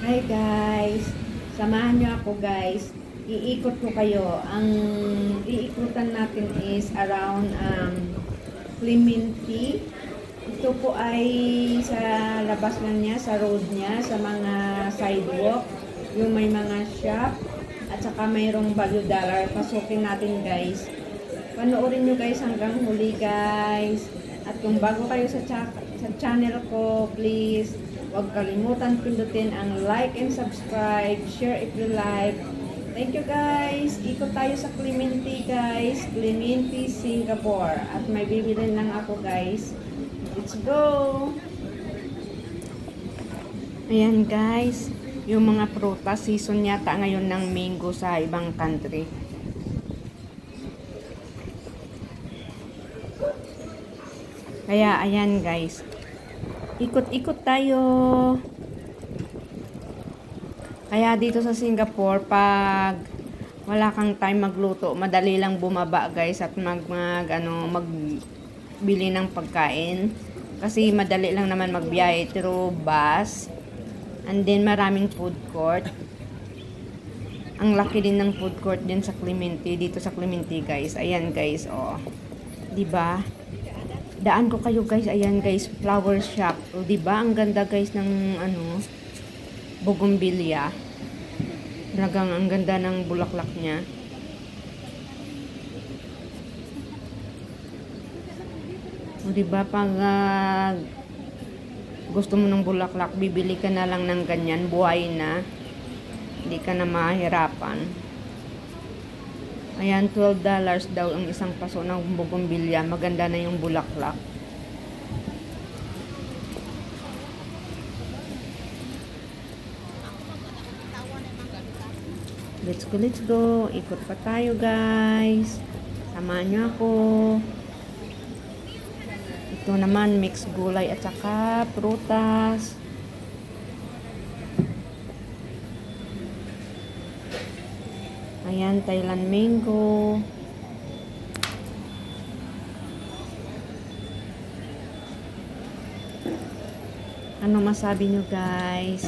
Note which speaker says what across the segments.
Speaker 1: Hi guys, samahan niyo ako guys. Iikot ko kayo. Ang iikutan natin is around Clementi. Ito po ay sa labas lang niya, sa road niya, sa mga sidewalk, yung may mga shop, at saka mayroong value dollar. Pasukin natin guys. Panoorin nyo guys hanggang huli guys. At kung bago kayo sa channel ko, please huwag kalimutan pindutin ang like and subscribe, share if you like. Thank you guys. Ikot tayo sa Clementi guys. Clementi, Singapore. At may bibili lang ako guys. Let's go! Ayan guys. Yung mga prutas, season yata ngayon ng mango sa ibang country. Kaya ayan guys. Ikot-ikot tayo. Kaya dito sa Singapore, pag wala kang time magluto, madali lang bumaba guys at magbili ng pagkain. Kasi madali lang naman magbiyahe through bus. And then maraming food court. Ang laki din ng food court din sa Clementi, dito sa Clementi guys. Ayan guys, oh. 'Di ba? Daan ko kayo guys, ayan guys, flower shop. O diba, ang ganda guys ng bougainvillea. Talagang ang ganda ng bulaklak niya. O diba, pag gusto mo ng bulaklak, bibili ka na lang ng ganyan, buhay na. Hindi ka na mahirapan. Ayan, $12 daw ang isang paso ng bougainvillea. Maganda na yung bulaklak. Let's go, let's go. Ikot pa tayo, guys. Samahan nyo ako. Ito naman, mixed gulay at saka prutas. Ayan, Thailand mango. Ano masabi nyo guys?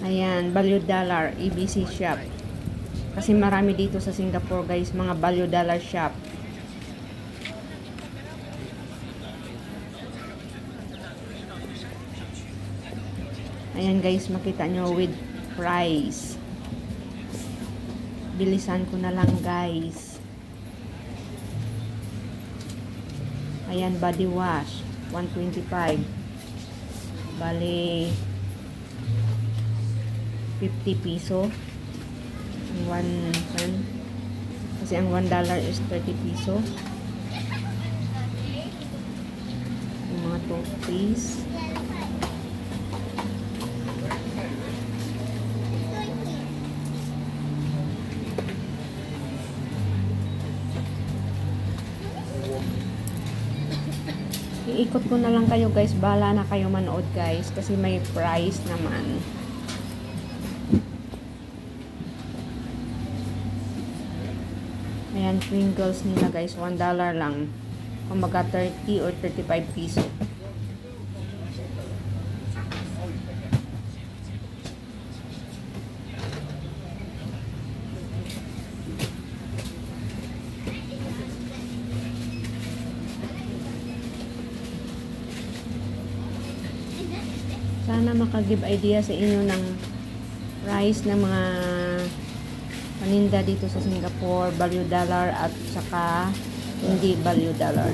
Speaker 1: Ayan, value dollar, EBC shop. Kasi marami dito sa Singapore guys, mga value dollar shop. Ayan guys, makita nyo with price. Bilisan ko na lang guys. Ayan, body wash 125. Bali 50 piso. 1 kasi ang $1 is 30 piso. Yung mga toothpaste. Iikot ko na lang kayo guys, bahala na kayo manood guys kasi may price naman. Ayan, Pringles nila guys, $1 lang. Kumbaga 30 or 35 piso. Sana makagive idea sa inyo ng price ng mga paninda dito sa Singapore, value dollar at saka hindi value dollar.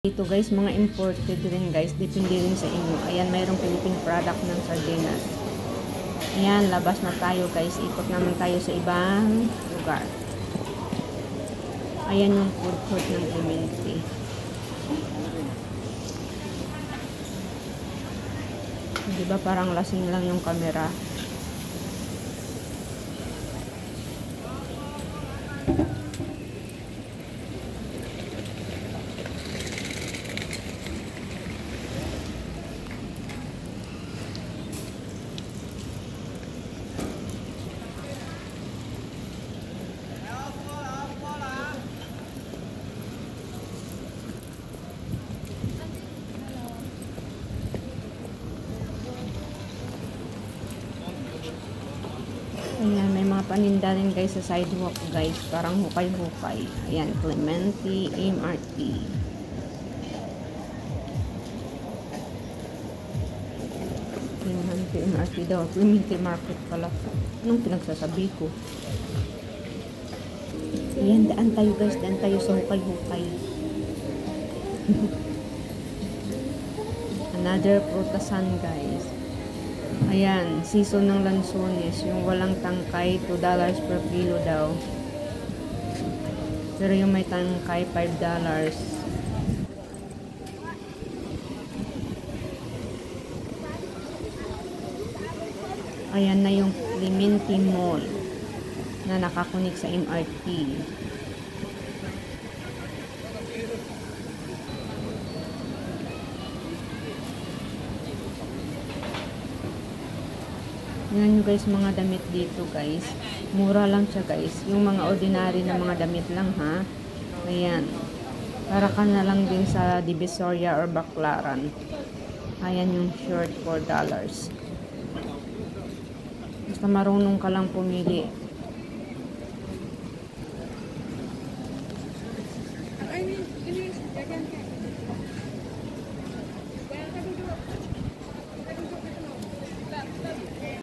Speaker 1: Dito guys, mga imported rin guys. Depende rin sa inyo. Ayan, mayroong Philippine product ng sardinas. Ayan, labas na tayo guys. Ikot naman tayo sa ibang lugar. Ayan yung food court ng Clemente. Diba parang lasing lang yung camera. Ayan, may mga paninda rin guys sa sidewalk guys. Parang hukay-hukay. Ayan, Clemente, MRT. Clemente, MRT daw. Clemente Market pala. Anong pinagsasabi ko? Ayan, daan tayo guys. Daan tayo sa hukay-hukay. Another prutasan guys. Ayan, season ng lansones, yung walang tangkay, $2 per kilo daw. Pero yung may tangkay, $5. Ayan na yung Clemente Mall na nakakunik sa MRT. Yan nyo guys, mga damit dito guys. Mura lang siya guys. Yung mga ordinary na mga damit lang ha. Ayan. Para ka na lang din sa Divisoria or Baclaran. Ayan yung shirt, $4. Basta marunong ka lang pumili.